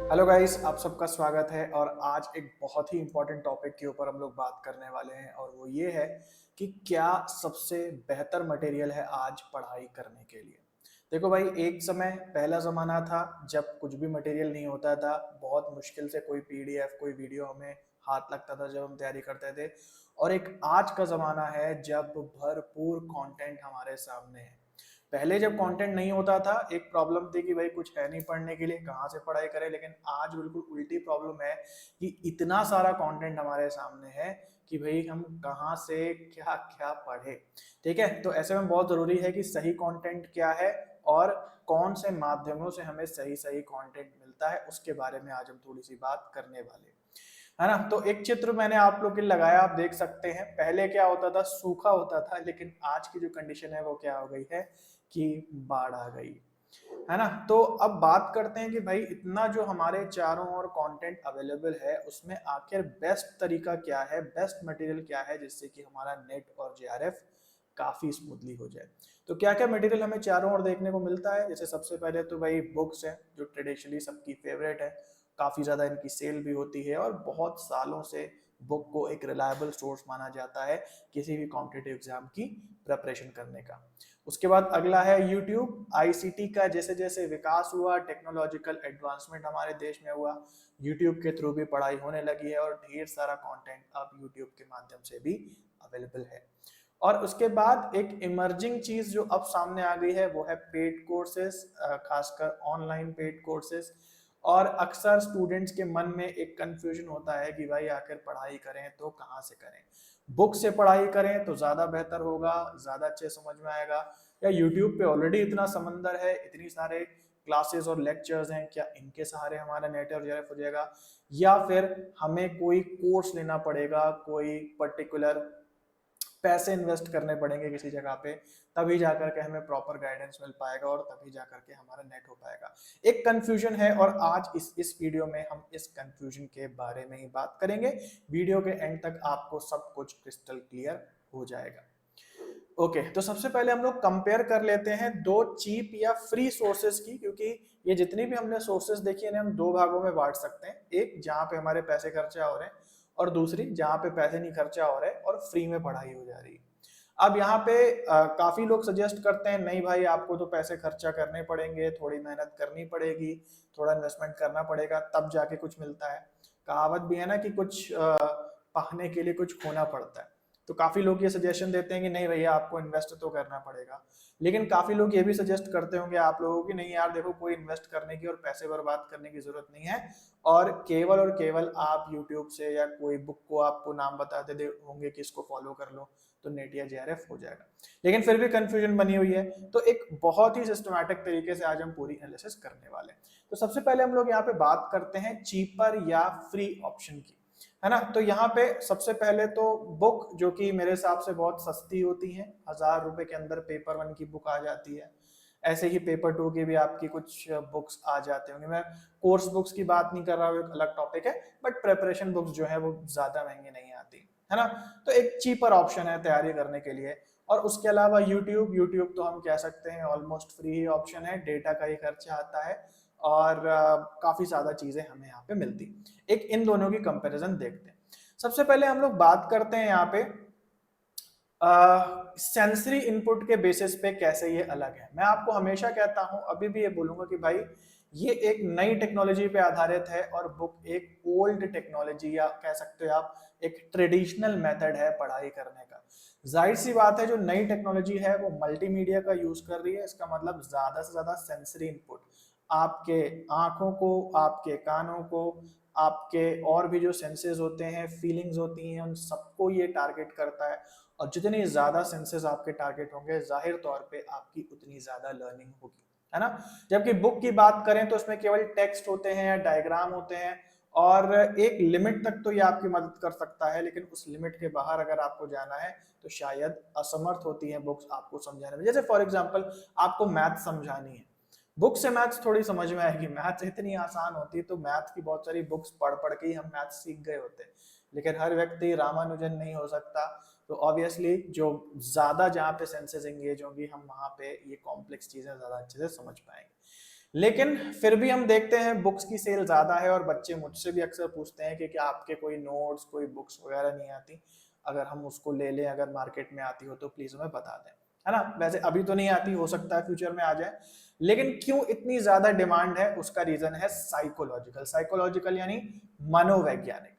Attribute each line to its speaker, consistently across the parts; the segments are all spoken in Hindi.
Speaker 1: हेलो गाइस, आप सबका स्वागत है। और आज एक बहुत ही इंपॉर्टेंट टॉपिक के ऊपर हम लोग बात करने वाले हैं और वो ये है कि क्या सबसे बेहतर मटेरियल है आज पढ़ाई करने के लिए। देखो भाई, एक समय पहला ज़माना था जब कुछ भी मटेरियल नहीं होता था। बहुत मुश्किल से कोई पीडीएफ कोई वीडियो हमें हाथ लगता था जब हम तैयारी करते थे। और एक आज का ज़माना है जब भरपूर कंटेंट हमारे सामने है। पहले जब कंटेंट नहीं होता था, एक प्रॉब्लम थी कि भाई कुछ है नहीं पढ़ने के लिए, कहाँ से पढ़ाई करें। लेकिन आज बिल्कुल उल्टी प्रॉब्लम है कि इतना सारा कंटेंट हमारे सामने है कि भाई हम कहाँ से क्या क्या पढ़े। ठीक है, तो ऐसे में बहुत जरूरी है कि सही कंटेंट क्या है और कौन से माध्यमों से हमें सही सही कंटेंट मिलता है, उसके बारे में आज हम थोड़ी सी बात करने वाले हैं, है ना। तो एक चित्र मैंने आप लोग के लिए लगाया, आप देख सकते हैं। पहले क्या होता था, सूखा होता था, लेकिन आज की जो कंडीशन है वो क्या हो गई है कि बाढ़ आ गई, है ना। तो अब बात करते हैं कि भाई इतना जो हमारे चारों ओर कंटेंट अवेलेबल है, उसमें आखिर बेस्ट तरीका क्या है, बेस्ट मटेरियल क्या है जिससे कि हमारा नेट और जेआरएफ काफी स्मूथली हो जाए। तो क्या क्या मटेरियल हमें चारों ओर देखने को मिलता है। जैसे सबसे पहले तो भाई बुक्स है, जो ट्रेडिशनली सबकी फेवरेट है। काफी ज्यादा इनकी सेल भी होती है और बहुत सालों से बुक को एक रिलायबल सोर्स माना जाता है किसी भी कॉम्पिटेटिव एग्जाम की प्रिपरेशन करने का। उसके बाद अगला है यूट्यूब। आईसीटी का जैसे जैसे विकास हुआ, टेक्नोलॉजिकल एडवांसमेंट हमारे देश में हुआ, यूट्यूब के थ्रू भी पढ़ाई होने लगी है और ढेर सारा कंटेंट अब यूट्यूब के माध्यम से भी अवेलेबल है। और उसके बाद एक इमर्जिंग चीज जो अब सामने आ गई है वो है पेड कोर्सेज, खासकर ऑनलाइन पेड कोर्सेज। और अक्सर स्टूडेंट्स के मन में एक कंफ्यूजन होता है कि भाई आखिर पढ़ाई करें तो कहाँ से करें। बुक से पढ़ाई करें तो ज्यादा बेहतर होगा, ज्यादा अच्छे समझ में आएगा, या यूट्यूब पे ऑलरेडी इतना समंदर है, इतनी सारे क्लासेस और लेक्चर्स हैं, क्या इनके सहारे हमारा नेट और जेआरएफ हो जाएगा, या फिर हमें कोई कोर्स लेना पड़ेगा, कोई पर्टिकुलर पैसे इन्वेस्ट करने पड़ेंगे किसी जगह पे, तभी जाकर के हमें प्रॉपर गाइडेंस मिल पाएगा और तभी जाकर के हमारा नेट हो पाएगा। एक कंफ्यूजन है और आज इस वीडियो में हम इस कंफ्यूजन के बारे में ही बात करेंगे। वीडियो के एंड तक आपको सब कुछ क्रिस्टल क्लियर हो जाएगा। ओके, तो सबसे पहले हम लोग कंपेयर कर लेते हैं दो चीप या फ्री सोर्सेज की, क्योंकि ये जितनी भी हमने सोर्सेज देखी है हम दो भागों में बांट सकते हैं। एक जहां पे हमारे पैसे खर्चा हो रहे हैं और दूसरी जहां पे पैसे नहीं खर्चा हो रहे और फ्री में पढ़ाई हो जा रही है। अब यहाँ पे काफी लोग सजेस्ट करते हैं नहीं भाई आपको तो पैसे खर्चा करने पड़ेंगे, थोड़ी मेहनत करनी पड़ेगी, थोड़ा इन्वेस्टमेंट करना पड़ेगा, तब जाके कुछ मिलता है। कहावत भी है ना कि कुछ पाने के लिए कुछ खोना पड़ता है। तो काफी लोग ये सजेशन देते हैं कि नहीं भैया आपको इन्वेस्ट तो करना पड़ेगा। लेकिन काफी लोग ये भी सजेस्ट करते होंगे आप लोगों की, नहीं यार देखो कोई इन्वेस्ट करने की और पैसे बर्बाद करने की जरूरत नहीं है, और केवल आप यूट्यूब से या कोई बुक को आपको नाम बताते दे होंगे कि इसको फॉलो कर लो तो नेट या जेआरएफ हो जाएगा। लेकिन फिर भी कंफ्यूजन बनी हुई है, तो एक बहुत ही सिस्टमैटिक तरीके से आज हम पूरी एनालिसिस करने वाले हैं। तो सबसे पहले हम लोग यहाँ पे बात करते हैं चीपर या फ्री ऑप्शन की, है ना। तो यहाँ पे सबसे पहले तो बुक, जो कि मेरे हिसाब से बहुत सस्ती होती है, 1000 रुपए के अंदर पेपर वन की बुक आ जाती है। ऐसे ही पेपर टू की भी आपकी कुछ बुक्स आ जाते होंगे। मैं कोर्स बुक्स की बात नहीं कर रहा हूँ, एक अलग टॉपिक है, बट प्रेपरेशन बुक्स जो है वो ज्यादा महंगी नहीं आती, है ना। तो एक चीपर ऑप्शन है तैयारी करने के लिए। और उसके अलावा यूट्यूब, यूट्यूब तो हम कह सकते हैं ऑलमोस्ट फ्री ही ऑप्शन है, डेटा का ही खर्चा आता है और काफी ज्यादा चीजें हमें यहाँ पे मिलती। एक इन दोनों की कंपैरिजन देखते हैं। सबसे पहले हम लोग बात करते हैं यहाँ पे सेंसरी इनपुट के बेसिस पे कैसे ये अलग है। मैं आपको हमेशा कहता हूं, अभी भी ये बोलूंगा कि भाई ये एक नई टेक्नोलॉजी पे आधारित है और बुक एक ओल्ड टेक्नोलॉजी, या कह सकते हो आप एक ट्रेडिशनल मेथड है पढ़ाई करने का। जाहिर सी बात है जो नई टेक्नोलॉजी है वो मल्टीमीडिया का यूज कर रही है, इसका मतलब ज्यादा से ज्यादा सेंसरी इनपुट, आपके आंखों को, आपके कानों को, आपके और भी जो सेंसेस होते हैं, फीलिंग्स होती हैं, उन सबको ये टारगेट करता है। और जितनी ज्यादा सेंसेस आपके टारगेट होंगे, जाहिर तौर पे आपकी उतनी ज्यादा लर्निंग होगी, है ना। जबकि बुक की बात करें तो उसमें केवल टेक्स्ट होते हैं या डायग्राम होते हैं, और एक लिमिट तक तो ये आपकी मदद कर सकता है, लेकिन उस लिमिट के बाहर अगर आपको जाना है तो शायद असमर्थ होती है बुक्स आपको समझाने में। जैसे फॉर एग्जाम्पल आपको मैथ समझानी है, बुक से मैथ्स थोड़ी समझ में आएगी, मैथ्स इतनी आसान होती है, तो मैथ्स की बहुत सारी बुक्स पढ़ पढ़ के ही हम मैथ्स सीख गए होते हैं। लेकिन हर व्यक्ति रामानुजन नहीं हो सकता, तो ऑब्वियसली जो ज्यादा जहाँ पे सेंसेस एंगेज होंगी हम वहां पे ये कॉम्प्लेक्स चीजें ज्यादा अच्छे से समझ पाएंगे। लेकिन फिर भी हम देखते हैं बुक्स की सेल ज्यादा है, और बच्चे मुझसे भी अक्सर पूछते हैं कि क्या आपके कोई नोट्स, कोई बुक्स वगैरह नहीं आती, अगर हम उसको ले लें, अगर मार्केट में आती हो तो प्लीज हमें बता दें, है ना। वैसे अभी तो नहीं आती, हो सकता है फ्यूचर में आ जाए, लेकिन क्यों इतनी ज्यादा डिमांड है उसका रीजन है साइकोलॉजिकल। साइकोलॉजिकल यानी मनोवैज्ञानिक।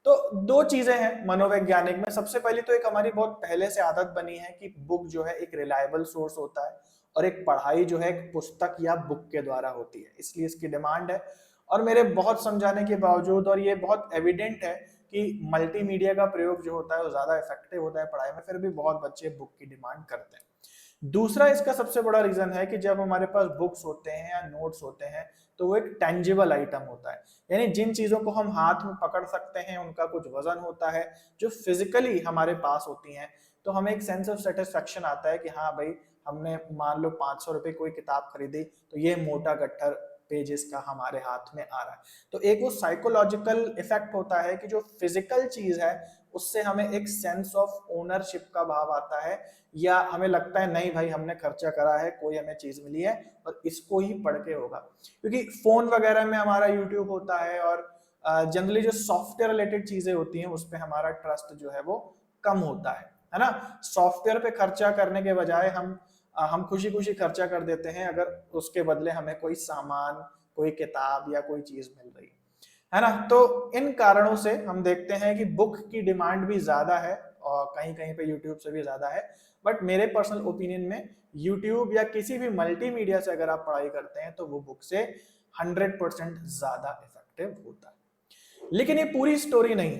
Speaker 1: तो दो चीजें हैं मनोवैज्ञानिक में। सबसे पहली तो एक हमारी बहुत पहले से आदत बनी है कि बुक जो है एक रिलायबल सोर्स होता है, और एक पढ़ाई जो है एक पुस्तक या बुक के द्वारा होती है, इसलिए इसकी डिमांड है। और मेरे बहुत समझाने के बावजूद, और ये बहुत एविडेंट है कि मल्टीमीडिया का प्रयोग जो होता है वो ज्यादा इफेक्टिव होता है पढ़ाई में, फिर भी बहुत बच्चे बुक की डिमांड करते हैं। दूसरा इसका सबसे बड़ा रीजन है कि जब हमारे पास बुक्स होते हैं या नोट्स होते हैं, तो वो एक टेंजिबल आइटम होता है, यानी जिन चीजों को हम हाथ में पकड़ सकते हैं उनका कुछ वजन होता है, जो फिजिकली हमारे पास होती हैं। तो हमें एक सेंस ऑफ सेटिस्फेक्शन आता है कि हाँ भाई, हमने मान लो 500 रुपए कोई किताब खरीदी, तो ये मोटा गट्ठर पेजेस का हमारे हाथ में आ रहा है। तो एक वो साइकोलॉजिकल इफेक्ट होता है कि जो फिजिकल चीज है उससे हमें एक सेंस ऑफ ओनरशिप का भाव आता है, या हमें लगता है नहीं भाई, हमने खर्चा करा है, कोई हमें चीज मिली है और इसको ही पढ़ के होगा। क्योंकि फोन वगैरह में हमारा यूट्यूब होता है, और जनरली जो सॉफ्टवेयर रिलेटेड चीजें होती हैं उस पर हमारा ट्रस्ट जो है वो कम होता है ना। सॉफ्टवेयर पे खर्चा करने के बजाय हम खुशी खुशी खर्चा कर देते हैं, अगर उसके बदले हमें कोई सामान, कोई किताब या कोई चीज मिल रही है ना। तो इन कारणों से हम देखते हैं कि बुक की डिमांड भी ज्यादा है, और कहीं कहीं पे यूट्यूब से भी ज्यादा है। बट मेरे पर्सनल ओपिनियन में यूट्यूब या किसी भी मल्टीमीडिया से अगर आप पढ़ाई करते हैं तो वो बुक से 100% ज्यादा इफेक्टिव होता है। लेकिन ये पूरी स्टोरी नहीं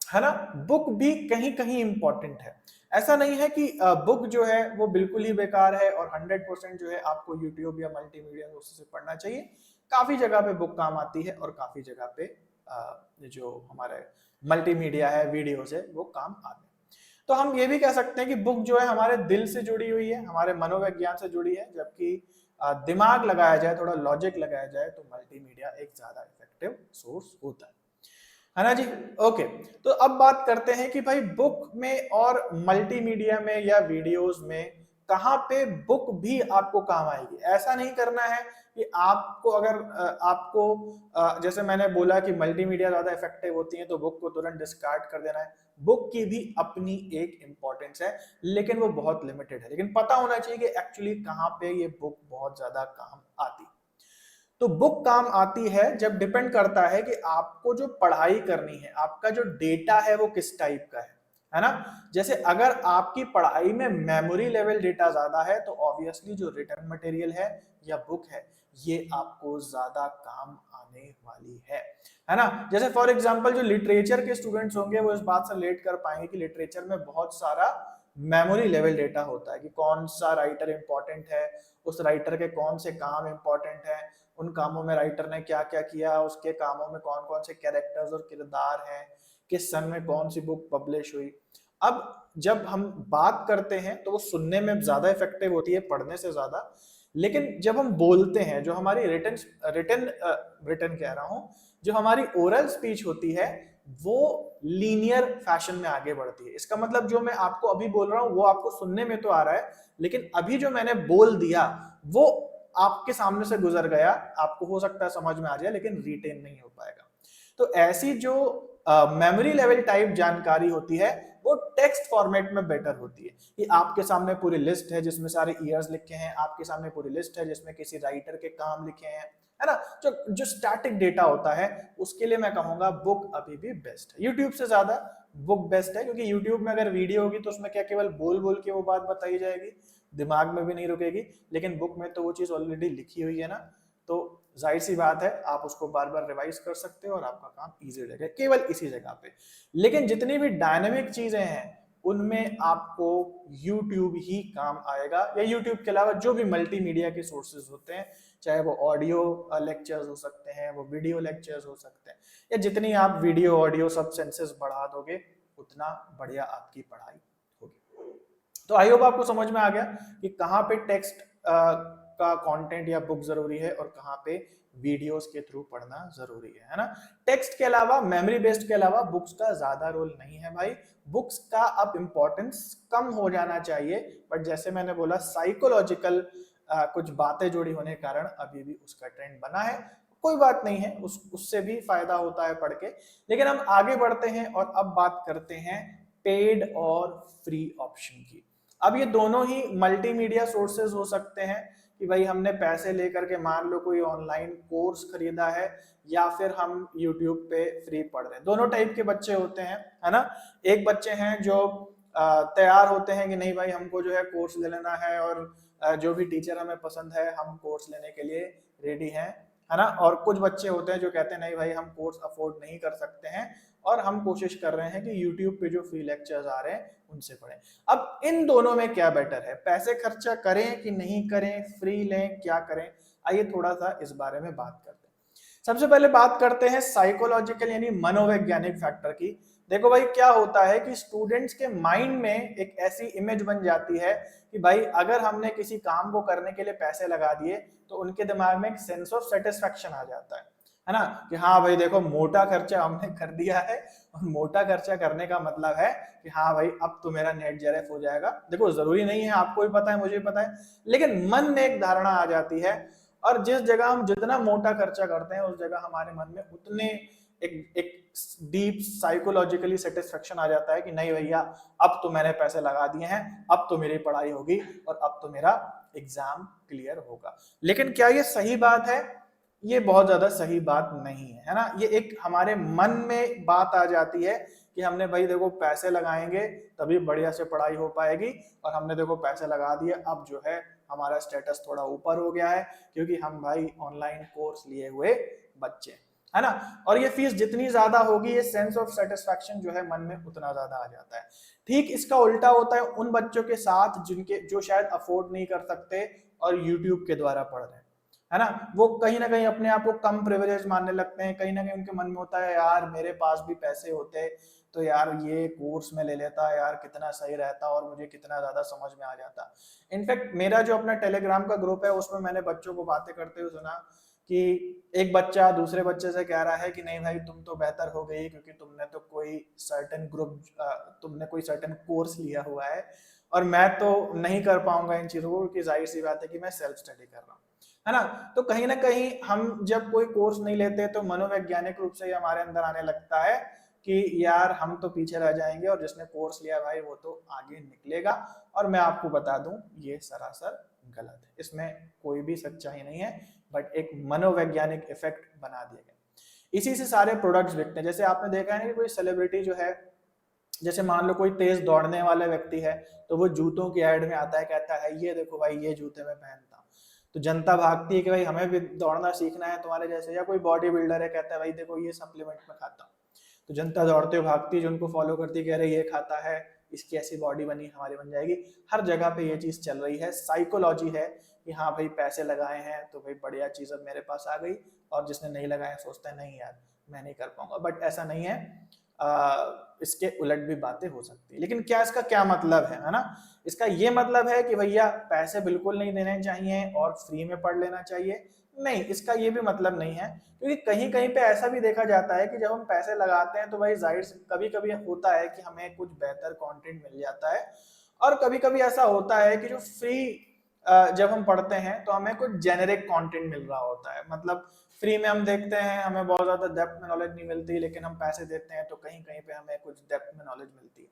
Speaker 1: है ना। बुक भी कहीं कहीं इंपॉर्टेंट है। ऐसा नहीं है कि बुक जो है वो बिल्कुल ही बेकार है और 100% जो है आपको यूट्यूब या मल्टीमीडिया सोर्सेस से पढ़ना चाहिए। काफी जगह पे बुक काम आती है, और काफी जगह पे जो हमारे मल्टीमीडिया है, वीडियो से वो काम आते हैं। तो हम ये भी कह सकते हैं कि बुक जो है हमारे दिल से जुड़ी हुई है, हमारे मनोविज्ञान से जुड़ी है, जबकि दिमाग लगाया जाए, थोड़ा लॉजिक लगाया जाए, तो मल्टीमीडिया एक ज्यादा इफेक्टिव सोर्स होता है ना जी। ओके, तो अब बात करते हैं कि भाई बुक में और मल्टीमीडिया में या वीडियोस में कहां पे बुक भी आपको काम आएगी। ऐसा नहीं करना है कि आपको अगर जैसे मैंने बोला कि मल्टीमीडिया ज्यादा इफेक्टिव होती है तो बुक को तुरंत डिस्कार्ड कर देना है। बुक की भी अपनी एक इंपॉर्टेंस है, लेकिन वो बहुत लिमिटेड है। लेकिन पता होना चाहिए कि एक्चुअली कहां पे ये बुक बहुत ज्यादा काम आती है। तो बुक काम आती है जब डिपेंड करता है कि आपको जो पढ़ाई करनी है, आपका जो डेटा है वो किस टाइप का है ना। जैसे अगर आपकी पढ़ाई में मेमोरी लेवल डेटा ज्यादा है तो ऑब्वियसली जो रिटर्न मटेरियल है या बुक है, ये आपको ज्यादा काम आने वाली है ना। जैसे फॉर एग्जांपल जो लिटरेचर के स्टूडेंट्स होंगे वो इस बात से रिलेट कर पाएंगे कि लिटरेचर में बहुत सारा मेमोरी लेवल डेटा होता है कि कौन सा राइटर इंपॉर्टेंट है, उस राइटर के कौन से काम इंपॉर्टेंट है, उन कामों में राइटर ने क्या क्या किया, उसके कामों में कौन कौन से कैरेक्टर्स और किरदार हैं, किस सन में कौन सी बुक पब्लिश हुई। अब जब हम बात करते हैं तो वो सुनने में ज्यादा इफेक्टिव होती है पढ़ने से ज्यादा, लेकिन जब हम बोलते हैं, जो हमारी रिटन रिटन रिटन कह रहा हूं, जो हमारी ओरल स्पीच होती है वो लीनियर फैशन में आगे बढ़ती है। इसका मतलब जो मैं आपको अभी बोल रहा हूं वो आपको सुनने में तो आ रहा है, लेकिन अभी जो मैंने बोल दिया वो आपके सामने से गुजर गया, आपको हो सकता है समझ में आ जाए लेकिन रिटेन नहीं हो पाएगा। तो ऐसी जो मेमोरी लेवल टाइप जानकारी होती है वो टेक्स्ट फॉर्मेट में बेटर होती है कि आपके सामने पूरी लिस्ट है जिसमें सारे ईयर्स लिखे हैं, आपके सामने पूरी लिस्ट है जिसमें किसी राइटर के काम लिखे हैं, है ना। जो जो स्टैटिक डेटा होता है उसके लिए मैं कहूंगा बुक अभी भी बेस्ट है। यूट्यूब से ज्यादा बुक बेस्ट है, क्योंकि यूट्यूब में अगर वीडियो होगी तो उसमें क्या केवल बोल बोल के वो बात बताई जाएगी, दिमाग में भी नहीं रुकेगी। लेकिन बुक में तो वो चीज ऑलरेडी लिखी हुई है ना, तो जाहिर सी बात है आप उसको बार बार रिवाइज कर सकते हो और आपका काम इजी रहेगा केवल इसी जगह पे। लेकिन जितनी भी डायनेमिक चीजें हैं उनमें आपको YouTube ही काम आएगा, या YouTube के अलावा जो भी मल्टीमीडिया के सोर्सेज होते हैं, चाहे वो ऑडियो लेक्चर्स हो सकते हैं, वो वीडियो लेक्चर्स हो सकते हैं, या जितनी आप वीडियो ऑडियो सब सेंसेस बढ़ा दोगे उतना बढ़िया आपकी पढ़ाई होगी। तो आई होप आपको समझ में आ गया कि कहाँ पे टेक्स्ट का कंटेंट या बुक जरूरी है और कहाँ पे वीडियोस के थ्रू पढ़ना जरूरी है ना। टेक्स्ट के अलावा, मेमोरी बेस्ड के अलावा बुक्स का ज्यादा रोल नहीं है भाई। बुक्स का अब इंपॉर्टेंस कम हो जाना चाहिए, बट जैसे मैंने बोला साइकोलॉजिकल कुछ बातें जुड़ी होने के कारण अभी भी उसका ट्रेंड बना है। कोई बात नहीं है, उससे भी फायदा होता है पढ़ के। लेकिन हम आगे बढ़ते हैं और अब बात करते हैं पेड और फ्री ऑप्शन की। अब ये दोनों ही मल्टीमीडिया सोर्सेज हो सकते हैं कि भाई हमने पैसे लेकर के मान लो कोई ऑनलाइन कोर्स खरीदा है, या फिर हम यूट्यूब पे फ्री पढ़ रहे हैं। दोनों टाइप के बच्चे होते हैं, है ना। एक बच्चे हैं जो तैयार होते हैं कि नहीं भाई हमको जो है कोर्स ले लेना है, और जो भी टीचर हमें पसंद है हम कोर्स लेने के लिए रेडी हैं, है ना। और कुछ बच्चे होते हैं जो कहते हैं नहीं भाई हम कोर्स अफोर्ड नहीं कर सकते हैं, और हम कोशिश कर रहे हैं कि यूट्यूब पे जो फ्री लेक्चर्स आ रहे हैं उनसे पढ़ें। अब इन दोनों में क्या बेटर है, पैसे खर्चा करें कि नहीं करें, फ्री लें, क्या करें? आइए थोड़ा सा इस बारे में बात करते हैं। सबसे पहले बात करते हैं साइकोलॉजिकल यानी मनोवैज्ञानिक फैक्टर की। देखो भाई क्या होता है कि स्टूडेंट्स के माइंड में एक ऐसी इमेज बन जाती है कि भाई अगर हमने किसी काम को करने के लिए पैसे लगा दिए तो उनके दिमाग में एक सेंस ऑफ सेटिस्फेक्शन आ जाता है ना, कि हाँ भाई देखो मोटा खर्चा हमने कर दिया है, और मोटा खर्चा करने का मतलब है कि हाँ भाई अब तो मेरा नेट जेरफ हो जाएगा। देखो जरूरी नहीं है, आपको भी पता है मुझे भी पता है, लेकिन मन में एक धारणा आ जाती है, और जिस जगह हम जितना मोटा खर्चा करते हैं उस जगह हमारे मन में उतने एक डीप साइकोलॉजिकली सेटिस्फेक्शन आ जाता है कि नहीं भैया अब तो मैंने पैसे लगा दिए हैं, अब तो मेरी पढ़ाई होगी और अब तो मेरा एग्जाम क्लियर होगा। लेकिन क्या ये सही बात है? ये बहुत ज्यादा सही बात नहीं है ना। ये एक हमारे मन में बात आ जाती है कि हमने भाई देखो पैसे लगाएंगे तभी बढ़िया से पढ़ाई हो पाएगी, और हमने देखो पैसे लगा दिए, अब जो है हमारा स्टेटस थोड़ा ऊपर हो गया है क्योंकि हम भाई ऑनलाइन कोर्स लिए हुए बच्चे, है ना। और ये फीस जितनी ज्यादा होगी ये सेंस ऑफ सेटिस्फेक्शन जो है मन में उतना ज्यादा आ जाता है। ठीक इसका उल्टा होता है उन बच्चों के साथ जिनके जो शायद अफोर्ड नहीं कर सकते और यूट्यूब के द्वारा पढ़ रहे हैं, है ना। वो कहीं ना कहीं अपने आप को कम प्रिविलेज मानने लगते हैं, कहीं ना कहीं उनके मन में होता है यार मेरे पास भी पैसे होते तो यार ये कोर्स में ले लेता, यार कितना सही रहता और मुझे कितना ज्यादा समझ में आ जाता। इनफैक्ट मेरा जो अपना टेलीग्राम का ग्रुप है उसमें मैंने बच्चों को बातें करते हुए सुना कि एक बच्चा दूसरे बच्चे से कह रहा है कि नहीं भाई तुम तो बेहतर हो गई क्योंकि तुमने तो कोई सर्टेन ग्रुप, तुमने कोई सर्टेन कोर्स लिया हुआ है, और मैं तो नहीं कर पाऊंगा इन चीजों को क्योंकि जाहिर सी बात है कि मैं सेल्फ स्टडी कर रहा हूँ, है ना। तो कहीं ना कहीं हम जब कोई कोर्स नहीं लेते तो मनोवैज्ञानिक रूप से ही हमारे अंदर आने लगता है कि यार हम तो पीछे रह जाएंगे और जिसने कोर्स लिया भाई वो तो आगे निकलेगा। और मैं आपको बता दूं ये सरासर गलत है, इसमें कोई भी सच्चाई नहीं है, बट एक मनोवैज्ञानिक इफेक्ट बना दिया गया। इसी से सारे प्रोडक्ट्स बिकते हैं। जैसे आपने देखा है ना कि कोई सेलिब्रिटी जो है, जैसे मान लो कोई तेज दौड़ने वाला व्यक्ति है तो वो जूतों की एड में आता है, कहता है ये देखो भाई ये जूते मैं पहनता हूँ, तो जनता भागती है कि भाई हमें भी दौड़ना सीखना है तुम्हारे जैसे। या कोई बॉडी बिल्डर है कहता है भाई देखो ये सप्लीमेंट मैं खाता हूँ, तो जनता दौड़ते हुए भागती है जो उनको फॉलो करती है, कह रहे ये खाता है इसकी ऐसी बॉडी बनी हमारी बन जाएगी। हर जगह पे ये चीज चल रही है, साइकोलॉजी है कि हाँ भाई पैसे लगाए हैं तो भाई बढ़िया चीज अब मेरे पास आ गई, और जिसने नहीं लगाया सोचता है नहीं यार मैं नहीं कर पाऊंगा। बट ऐसा नहीं है, इसके उलट भी बातें हो सकती है। लेकिन क्या इसका क्या मतलब है ना। इसका ये मतलब है कि भैया पैसे बिल्कुल नहीं देने चाहिए और फ्री में पढ़ लेना चाहिए, नहीं, इसका ये भी मतलब नहीं है। क्योंकि कहीं कहीं पे ऐसा भी देखा जाता है कि जब हम पैसे लगाते हैं तो भाई जाहिर से कभी कभी होता है कि हमें कुछ बेहतर कंटेंट मिल जाता है, और कभी कभी ऐसा होता है कि जो फ्री जब हम पढ़ते हैं तो हमें कुछ जेनेरिक कंटेंट मिल रहा होता है। मतलब फ्री में हम देखते हैं हमें बहुत ज्यादा डेप्थ में नॉलेज नहीं मिलती, लेकिन हम पैसे देते हैं तो कहीं कहीं पे हमें कुछ डेप्थ में नॉलेज मिलती है।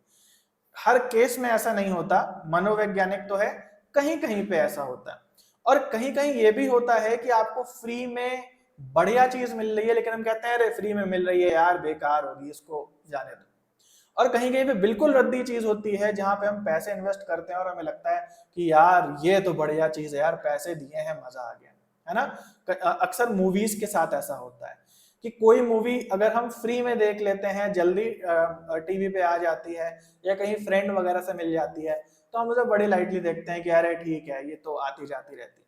Speaker 1: हर केस में ऐसा नहीं होता, मनोवैज्ञानिक तो है, कहीं कहीं पे ऐसा होता है। और कहीं कहीं ये भी होता है कि आपको फ्री में बढ़िया चीज मिल रही है लेकिन हम कहते हैं अरे फ्री में मिल रही है यार बेकार होगी इसको जाने दो। और कहीं कहीं पे बिल्कुल रद्दी चीज होती है जहां पे हम पैसे इन्वेस्ट करते हैं और हमें लगता है कि यार ये तो बढ़िया चीज है यार, पैसे दिए हैं मजा आ गया, है ना। अक्सर मूवीज के साथ ऐसा होता है कि कोई मूवी अगर हम फ्री में देख लेते हैं, जल्दी टीवी पे आ जाती है या कहीं फ्रेंड वगैरह से मिल जाती है, तो हम उसे बड़ी लाइटली देखते हैं कि अरे ठीक है ये तो आती जाती रहती है।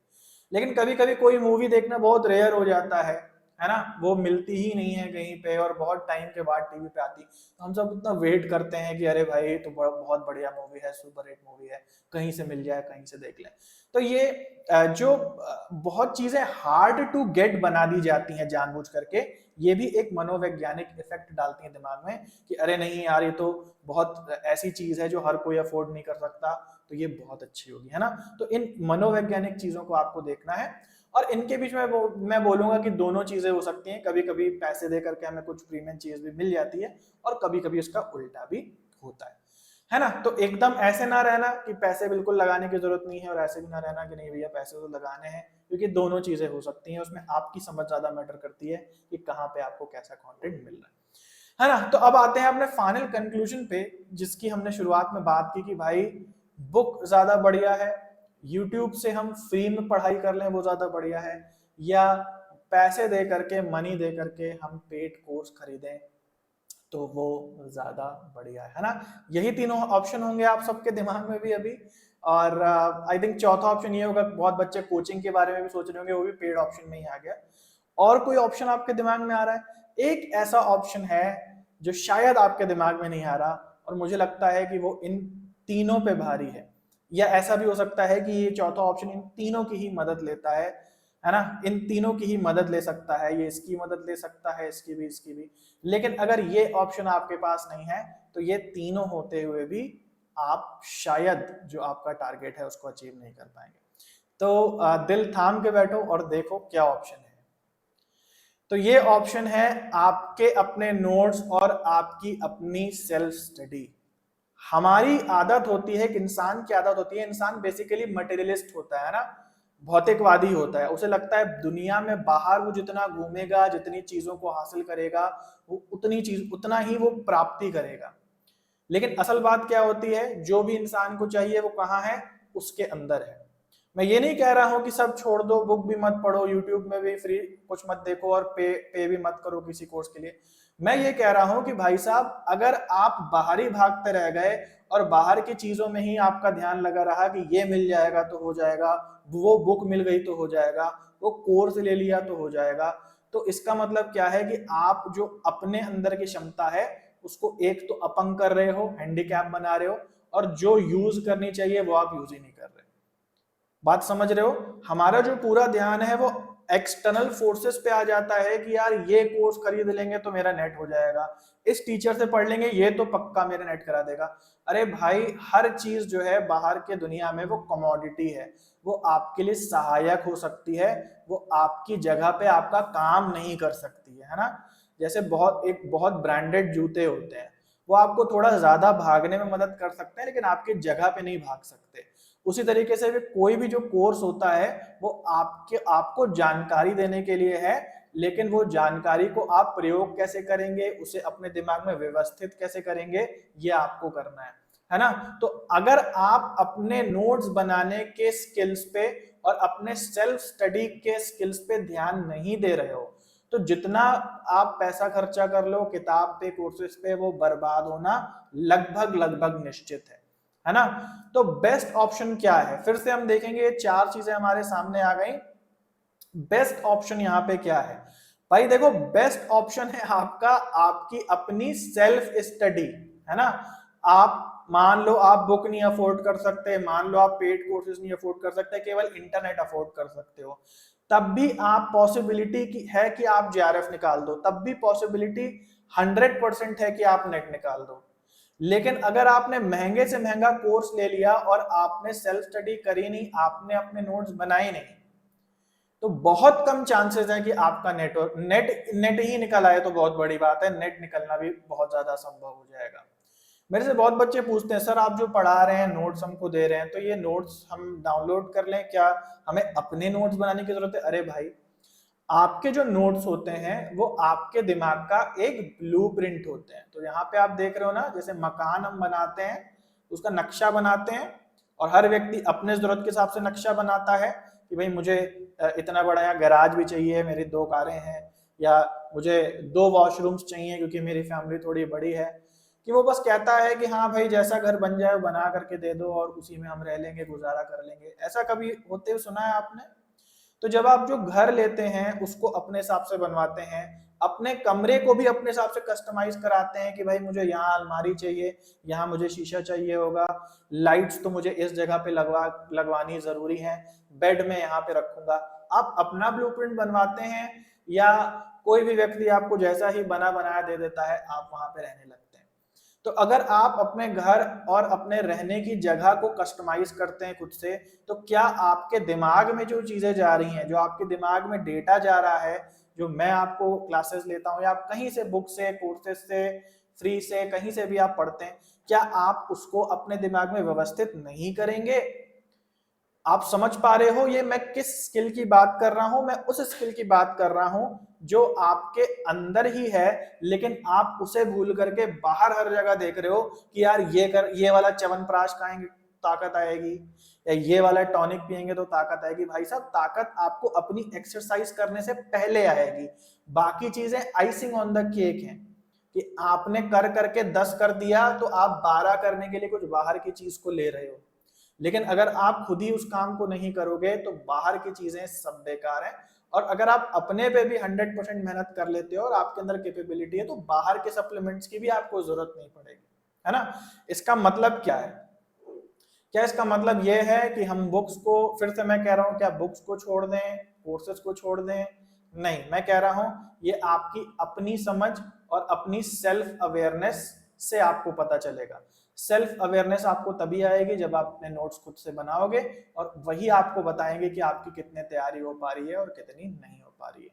Speaker 1: लेकिन कभी कभी कोई मूवी देखना बहुत रेयर हो जाता है ना, वो मिलती ही नहीं है कहीं पे और बहुत टाइम के बाद टीवी पे आती, तो हम सब इतना वेट करते हैं कि अरे भाई तो बहुत बढ़िया मूवी है, सुपर हिट मूवी है, कहीं से मिल जाए कहीं से देख लें। तो ये जो बहुत चीजें हार्ड टू गेट बना दी जाती हैं जानबूझ करके, ये भी एक मनोवैज्ञानिक इफेक्ट डालती है दिमाग में कि अरे नहीं यार ये तो बहुत ऐसी चीज है जो हर कोई अफोर्ड नहीं कर सकता, तो ये बहुत अच्छी होगी, है ना। तो इन मनोवैज्ञानिक चीजों को आपको देखना है, और इनके बीच में मैं बोलूंगा कि दोनों चीजें हो सकती हैं। कभी कभी पैसे दे करके हमें कुछ प्रीमियम चीज भी मिल जाती है, और कभी कभी उसका उल्टा भी होता है ना। तो एकदम ऐसे ना रहना कि पैसे बिल्कुल लगाने की जरूरत नहीं है, और ऐसे भी ना रहना कि नहीं भैया पैसे तो लगाने हैं, क्योंकि दोनों चीजें हो सकती हैं। उसमें आपकी समझ ज्यादा मैटर करती है कि कहाँ पे आपको कैसा कंटेंट मिल रहा है ना। तो अब आते हैं अपने फाइनल कंक्लूजन पे, जिसकी हमने शुरुआत में बात की कि भाई बुक ज्यादा बढ़िया है, यूट्यूब से हम फ्री में पढ़ाई कर लें वो ज्यादा बढ़िया है, या पैसे दे करके, मनी दे करके हम पेड कोर्स खरीदें तो वो ज्यादा बढ़िया है ना। यही तीनों ऑप्शन होंगे आप सबके दिमाग में भी अभी। और आई थिंक चौथा ऑप्शन ये होगा, बहुत बच्चे कोचिंग के बारे में भी सोच रहे होंगे, वो भी पेड ऑप्शन में ही आ गया। और कोई ऑप्शन आपके दिमाग में आ रहा है? एक ऐसा ऑप्शन है जो शायद आपके दिमाग में नहीं आ रहा, और मुझे लगता है कि वो इन तीनों पे भारी है, या ऐसा भी हो सकता है कि ये चौथा ऑप्शन इन तीनों की ही मदद लेता है ना, इन तीनों की ही मदद ले सकता है। ये इसकी मदद ले सकता है, इसकी भी, इसकी भी। लेकिन अगर ये ऑप्शन आपके पास नहीं है, तो ये तीनों होते हुए भी आप शायद जो आपका टारगेट है उसको अचीव नहीं कर पाएंगे। तो दिल थाम के बैठो और देखो क्या ऑप्शन है। तो ये ऑप्शन है आपके अपने नोट्स और आपकी अपनी सेल्फ स्टडी। हमारी आदत होती है, एक इंसान की आदत होती है, इंसान बेसिकली मटेरियलिस्ट होता है ना, भौतिकवादी होता है। उसे लगता है दुनिया में बाहर वो जितना घूमेगा, जितनी चीजों को हासिल करेगा, वो उतना ही वो प्राप्ति करेगा। लेकिन असल बात क्या होती है, जो भी इंसान को चाहिए वो कहाँ है? उसके अंदर है। मैं ये नहीं कह रहा हूं कि सब छोड़ दो, बुक भी मत पढ़ो, यूट्यूब में भी फ्री कुछ मत देखो, और पे भी मत करो किसी कोर्स के लिए। मैं ये कह रहा हूं कि भाई साहब, अगर आप बाहरी भागते रह गए और बाहर की चीजों में ही आपका ध्यान लगा रहा कि ये मिल जाएगा तो हो जाएगा, वो बुक मिल गई तो हो जाएगा, वो कोर्स ले लिया तो हो जाएगा, तो इसका मतलब क्या है कि आप जो अपने अंदर की क्षमता है उसको एक तो अपंग कर रहे हो, हैंडीकैप बना रहे हो, और जो यूज करनी चाहिए वो आप यूज ही नहीं कर रहे। बात समझ रहे हो? हमारा जो पूरा ध्यान है वो एक्सटर्नल फोर्सेस पे आ जाता है कि यार ये कोर्स खरीद लेंगे तो मेरा नेट हो जाएगा, इस टीचर से पढ़ लेंगे ये तो पक्का मेरा नेट करा देगा। अरे भाई, हर चीज जो है बाहर के दुनिया में वो कमोडिटी है, वो आपके लिए सहायक हो सकती है, वो आपकी जगह पे आपका काम नहीं कर सकती है ना। जैसे बहुत ब्रांडेड जूते होते हैं, वो आपको थोड़ा ज्यादा भागने में मदद कर सकते हैं, लेकिन आपकी जगह पे नहीं भाग सकते। उसी तरीके से भी कोई भी जो कोर्स होता है वो आपको जानकारी देने के लिए है, लेकिन वो जानकारी को आप प्रयोग कैसे करेंगे, उसे अपने दिमाग में व्यवस्थित कैसे करेंगे, ये आपको करना है ना। तो अगर आप अपने नोट्स बनाने के स्किल्स पे और अपने सेल्फ स्टडी के स्किल्स पे ध्यान नहीं दे रहे हो, तो जितना आप पैसा खर्चा कर लो किताब पे, कोर्सेज पे, वो बर्बाद होना लगभग लगभग निश्चित है ना। तो बेस्ट ऑप्शन क्या है? फिर से हम देखेंगे, ये चार चीजें हमारे सामने आ गई। बेस्ट ऑप्शन यहाँ पे क्या है भाई? देखो, बेस्ट ऑप्शन है आपका आपकी अपनी सेल्फ स्टडी, है ना। आप मान लो आप बुक नहीं अफोर्ड कर सकते, मान लो आप पेड कोर्सेज नहीं अफोर्ड कर सकते, केवल इंटरनेट अफोर्ड कर सकते हो, तब भी आप पॉसिबिलिटी की है कि आप जेआरएफ निकाल दो, तब भी पॉसिबिलिटी 100% है कि आप नेट निकाल दो। लेकिन अगर आपने महंगे से महंगा कोर्स ले लिया और आपने सेल्फ स्टडी करी नहीं, आपने अपने नोट्स बनाए नहीं, तो बहुत कम चांसेस है कि आपका नेट ही निकल आए तो बहुत बड़ी बात है, नेट निकलना भी बहुत ज्यादा संभव हो जाएगा। मेरे से बहुत बच्चे पूछते हैं, सर आप जो पढ़ा रहे हैं, नोट्स हमको दे रहे हैं, तो ये नोट्स हम डाउनलोड कर लें क्या? हमें अपने नोट्स बनाने की जरूरत है? अरे भाई, आपके जो नोट्स होते हैं वो आपके दिमाग का एक ब्लूप्रिंट होते हैं। तो यहाँ पे आप देख रहे हो ना, जैसे मकान हम बनाते हैं, उसका नक्शा बनाते हैं, और हर व्यक्ति अपने जरूरत के हिसाब से नक्शा बनाता है कि भाई मुझे इतना बड़ा यहाँ गैराज भी चाहिए, मेरी 2 कारें हैं, या मुझे 2 वॉशरूम्स चाहिए क्योंकि मेरी फैमिली थोड़ी बड़ी है। कि वो बस कहता है कि हाँ भाई, जैसा घर बन जाए वो बना करके दे दो और उसी में हम रह लेंगे, गुजारा कर लेंगे। ऐसा कभी होते हुए सुना है आपने? तो जब आप जो घर लेते हैं उसको अपने हिसाब से बनवाते हैं, अपने कमरे को भी अपने हिसाब से कस्टमाइज कराते हैं कि भाई मुझे यहाँ अलमारी चाहिए, यहाँ मुझे शीशा चाहिए होगा, लाइट्स तो मुझे इस जगह पे लगवानी जरूरी है, बेड में यहाँ पे रखूंगा। आप अपना ब्लूप्रिंट बनवाते हैं, या कोई भी व्यक्ति आपको जैसा ही बना बनाया दे देता है, आप वहां पे रहने लगते हैं। तो अगर आप अपने घर और अपने रहने की जगह को कस्टमाइज करते हैं खुद से, तो क्या आपके दिमाग में जो चीजें जा रही हैं, जो आपके दिमाग में डेटा जा रहा है, जो मैं आपको क्लासेस लेता हूं या आप कहीं से बुक से, कोर्सेज से, फ्री से, कहीं से भी आप पढ़ते हैं, क्या आप उसको अपने दिमाग में व्यवस्थित नहीं करेंगे? आप समझ पा रहे हो ये मैं किस स्किल की बात कर रहा हूं? मैं उस स्किल की बात कर रहा हूं जो आपके अंदर ही है, लेकिन आप उसे भूल करके बाहर हर जगह देख रहे हो कि यार ये कर, ये वाला च्यवनप्राश खाएंगे ताकत आएगी, या ये वाला टॉनिक पिएंगे तो ताकत आएगी। भाई साहब, ताकत आपको अपनी एक्सरसाइज करने से पहले आएगी। बाकी चीजें आइसिंग ऑन द केक है कि आपने कर करके 10 कर दिया तो आप 12 करने के लिए कुछ बाहर की चीज को ले रहे हो। लेकिन अगर आप खुद ही उस काम को नहीं करोगे तो बाहर की चीजें सब बेकार है। और अगर आप अपने पे भी 100% मेहनत कर लेते हो और आपके अंदर कैपेबिलिटी है, तो बाहर के सप्लीमेंट्स की भी आपको जरूरत नहीं पड़ेगी, है ना। इसका मतलब क्या है? क्या इसका मतलब यह है कि हम बुक्स को, फिर से मैं कह रहा हूं, क्या बुक्स को छोड़ दें, कोर्सेज को छोड़ दें? नहीं, मैं कह रहा हूं ये आपकी अपनी समझ और अपनी सेल्फ अवेयरनेस से आपको पता चलेगा। सेल्फ अवेयरनेस आपको तभी आएगी जब आप अपने नोट्स खुद से बनाओगे, और वही आपको बताएंगे कि आपकी कितने तैयारी हो पा रही है और कितनी नहीं हो पा रही है।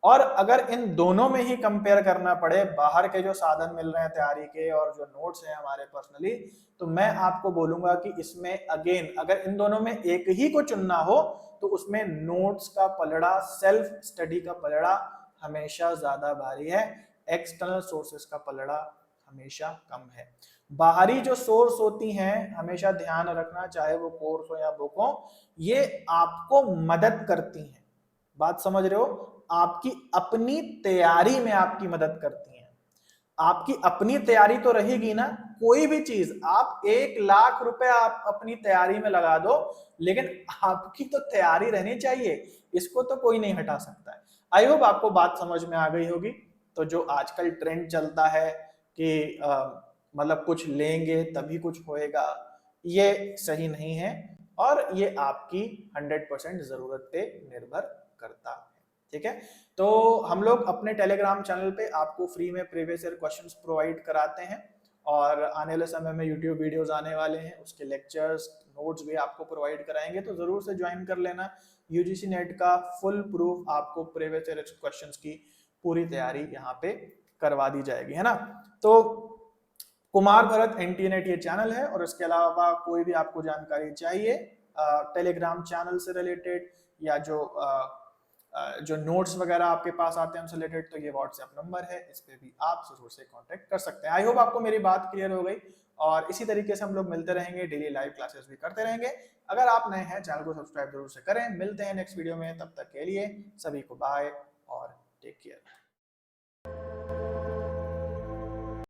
Speaker 1: और अगर इन दोनों में ही कंपेयर करना पड़े, बाहर के जो साधन मिल रहे हैं तैयारी के और जो नोट्स हैं हमारे पर्सनली, तो मैं आपको बोलूंगा कि इसमें अगेन अगर इन दोनों में एक ही को चुनना हो तो उसमें नोट्स का पलड़ा, सेल्फ स्टडी का पलड़ा हमेशा ज्यादा भारी है, एक्सटर्नल सोर्सेस का पलड़ा हमेशा कम है। बाहरी जो सोर्स होती हैं, हमेशा ध्यान रखना, चाहे वो कोर्स हो या बुक हो, ये आपको मदद करती हैं। बात समझ रहे हो? आपकी अपनी तैयारी में आपकी मदद करती हैं। आपकी अपनी तैयारी तो रहेगी ना। कोई भी चीज आप 1 लाख रुपए आप अपनी तैयारी में लगा दो, लेकिन आपकी तो तैयारी रहनी चाहिए, इसको तो कोई नहीं हटा सकता है। आई होप आपको बात समझ में आ गई होगी। तो जो आजकल ट्रेंड चलता है कि मतलब कुछ लेंगे तभी कुछ होएगा, ये सही नहीं है, और ये आपकी 100% जरूरत पे निर्भर करता है। ठीक है, तो हम लोग अपने टेलीग्राम चैनल पे आपको फ्री में प्रीवियस ईयर क्वेश्चंस प्रोवाइड कराते हैं, और आने वाले समय में यूट्यूब वीडियोस आने वाले हैं, उसके लेक्चर्स, नोट्स भी आपको प्रोवाइड कराएंगे, तो जरूर से ज्वाइन कर लेना। यूजीसी नेट का फुल प्रूफ आपको प्रीवियस ईयर क्वेश्चंस की पूरी तैयारी यहाँ पे करवा दी जाएगी, है ना। तो कुमार भरत एनटी नेट ये चैनल है, और इसके अलावा कोई भी आपको जानकारी चाहिए टेलीग्राम चैनल से रिलेटेड, या जो नोट्स वगैरह आपके पास आते हैं उनसे रिलेटेड, तो ये व्हाट्सएप नंबर है, इस पे भी आप जरूर से कांटेक्ट कर सकते हैं। आई होप आपको मेरी बात क्लियर हो गई, और इसी तरीके से हम लोग मिलते रहेंगे, डेली लाइव क्लासेस भी करते रहेंगे। अगर आप नए हैं, चैनल को सब्सक्राइब जरूर से करें। मिलते हैं नेक्स्ट वीडियो में, तब तक के लिए सभी को बाय और टेक केयर।